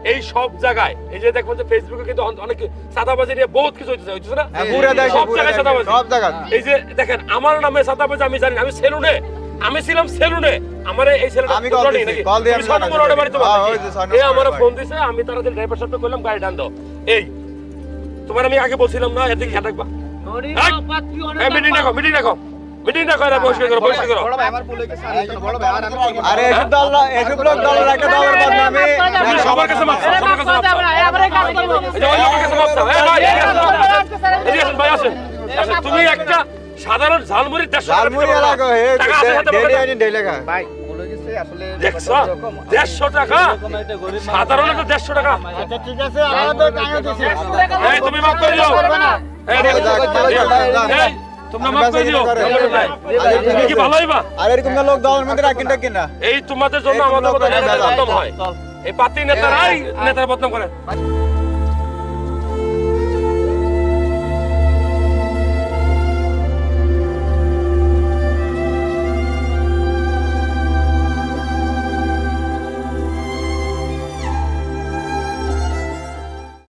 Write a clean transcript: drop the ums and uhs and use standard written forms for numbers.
এই সব জায়গায় এই যে দেখবেন যে ফেসবুকে কিন্তু অনেক চাঁদাবাজি নিয়ে বহুত কিছু হইতেছে না? সব জায়গায় চাঁদাবাজি, সব জায়গায়। এই যে দেখেন আমার নামে চাঁদাবাজি আমি জানি, আমি সেলুনে, আমি ছিলাম সেলুনে, আমার এই ছেলেটা কল দিয়ে আমি সর্বমোড়ে বাড়িতে এই আমার ফোন দিছে, আমি তাড়াতাড়ি ড্রাইভার সাথে কইলাম গাড়ি টান দাও। এই তোমার আমি আগে বলছিলাম না এদিকে খেয়াল রাখবা। মিটিং রাখো, মিটিং রাখো, মিটিং রাখো, এরা বসে করো, বসে করো। বড় ভাই আমার ভুল হয়ে গেছে, বড় ভাই আর আমি আরে এসব দল না, এসব লোক দলের একটা দলের বদনামি আমি সবার কাছে মাপ চাও, সবার কাছে মাপ চাও। এবারে কাজ করব, এই যে ওই লোকের কাছে মাপ চাও। এই ভাই এই আসেন, ভাই আসেন। আচ্ছা তুমি একটা সাধারণ ঝালমুড়ি 150 ঝালমুড়ি এলাকা হে ডেলি আইনি ডেলি লাগা ভাই ভুল হয়ে গেছে আসলে 150 টাকা সাধারণ একটা 150 টাকা। আচ্ছা ঠিক আছে আমরা তো টাকা দিছি এই তুমি মাপ করে দিও। এই তোমরা মাপ করে দিও। তুমি কি ভালো হইবা? আর এরকম লোক দলের মধ্যে রাখেন না এই তোমাদের জন্য আমাদের বদনাম হয়। এই পাতি নেতারাই নেতার বদনাম করে।